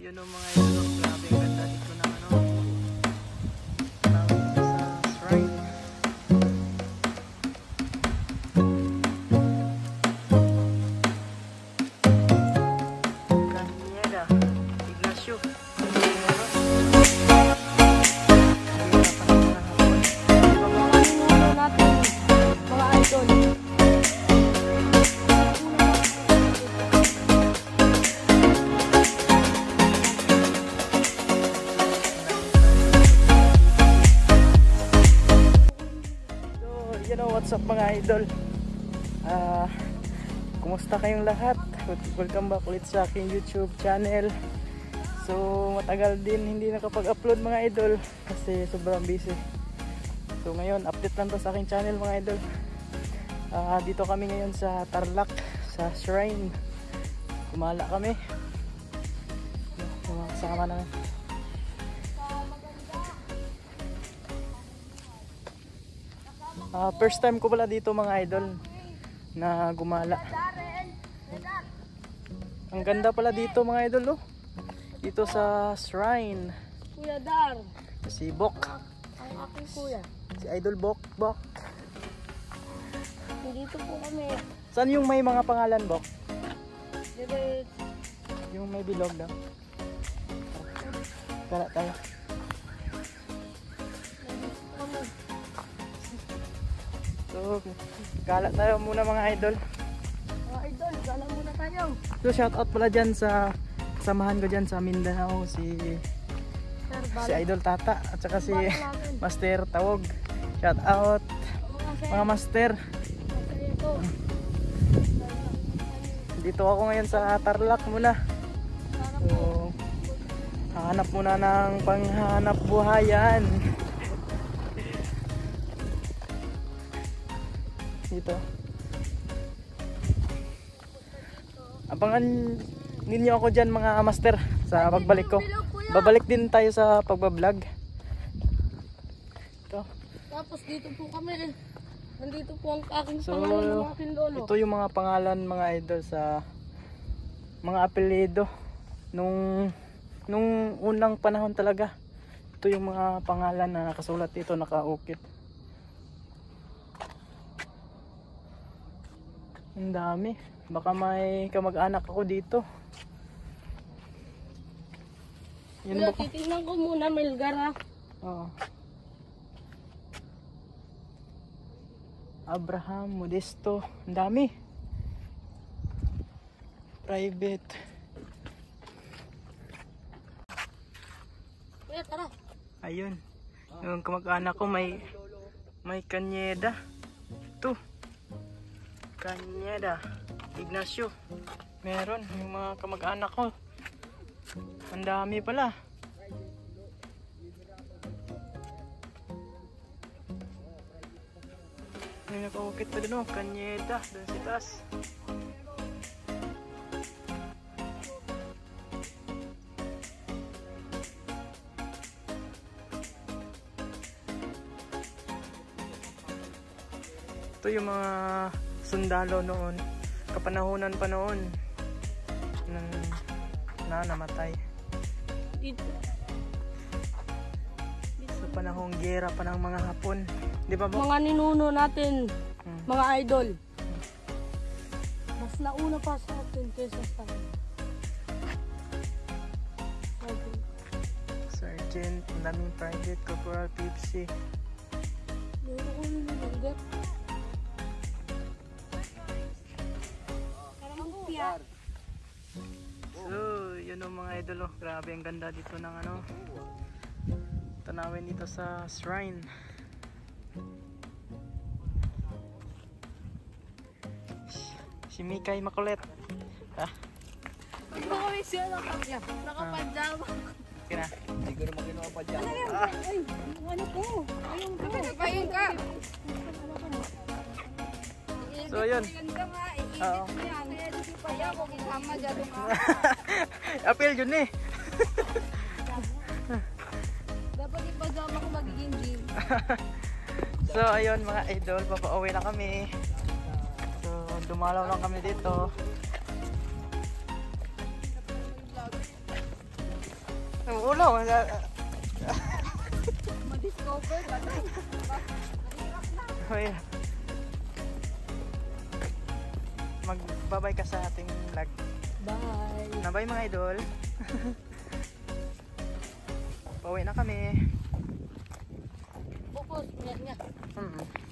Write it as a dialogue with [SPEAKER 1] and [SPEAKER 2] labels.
[SPEAKER 1] yun ang mga idol. Grabe ang ganda dito ng ano. Tawag dito sa shrine. Cañeda, Ignacio. What's up mga idol? Kumusta kayong lahat? Welcome back ulit sa aking YouTube channel. So matagal din hindi nakapag-upload mga idol kasi sobrang busy. So ngayon update lang to sa aking channel mga idol. Dito kami ngayon sa Tarlac, sa shrine. Kumala kami. Mga kasama na. First time ko pala dito mga idol na gumala. Ang ganda pala dito mga idol oh. Dito sa shrine.
[SPEAKER 2] Kuya Dar.
[SPEAKER 1] Si Bok.
[SPEAKER 2] Ang aking kuya.
[SPEAKER 1] Si Idol Bok. Bok.
[SPEAKER 2] Dito po kami.
[SPEAKER 1] Saan yung may mga pangalan Bok?
[SPEAKER 2] Dito.
[SPEAKER 1] Yung may bilog daw. Tara tayo. So, gala tayo muna mga idol.
[SPEAKER 2] Mga idol, gala muna tayo.
[SPEAKER 1] So, shout out pala dyan sa kasamahan ko dyan sa Mindanao, si Idol Tata at saka si Master Tawog. Shout out mga master. Dito ako ngayon sa Tarlac muna. So, hahanap muna ng panghanap buhayan. Dito. Abangan ninyo ako dyan mga master sa pagbalik ko. Babalik din tayo sa pagbablog. Ito.
[SPEAKER 2] Tapos dito po kami. Nandito po ang aking pangalan ng aking lolo.
[SPEAKER 1] Ito yung mga pangalan mga idol sa mga apelyido nung unang panahon talaga. Ito yung mga pangalan na nakasulat dito, nakaukit. Ang dami. Baka may kamag-anak ako dito. Yun ba ko?
[SPEAKER 2] Titignan ko muna, Melgar ha.
[SPEAKER 1] Oo. Abraham, Modesto. Ang dami. Private.
[SPEAKER 2] Kuya, tara.
[SPEAKER 1] Ayun. Yung kamag-anak ko may Cañeda. Ito. Cañeda, Ignacio. Meron yung mga kamag-anak ko. Ang dami pala. May nakaukit pa din oh, Cañeda, doon si taas. Ito yung mga sundalo noon, kapanahunan pa noon na namatay.
[SPEAKER 2] Dito.
[SPEAKER 1] Sa panahong gera pa ng mga Hapon, di ba ba?
[SPEAKER 2] Mga ninuno natin, mga idol. Mas nauna pa sa atin kaysa sa
[SPEAKER 1] Sergeant, ang daming private, Corporal Pipsy.
[SPEAKER 2] Meron ko yung Melgar.
[SPEAKER 1] So, yun ang mga idol oh. Grabe ang ganda dito ng ano, tanawin dito sa shrine. Si Mikay makulit.
[SPEAKER 2] Ito kami siya nakapadjama.
[SPEAKER 1] Kina.
[SPEAKER 3] Hindi ko naman ginawa pa dyan.
[SPEAKER 2] Ay, ano ko? Ayun ko. Ayun ka.
[SPEAKER 1] So, yun. Oo. Apil yun eh.
[SPEAKER 2] Dapat ipasama ko magiging gym.
[SPEAKER 1] So ayun mga idol, papauwi na kami. So dumalaw lang kami dito. Ulo.
[SPEAKER 2] Ma-discover ba na?
[SPEAKER 1] Hoy. Magbabay ka sa ating vlog.
[SPEAKER 2] Bye.
[SPEAKER 1] Nabay mga idol. Pauwi na kami.
[SPEAKER 2] Focus, nga.
[SPEAKER 1] Mm-mm.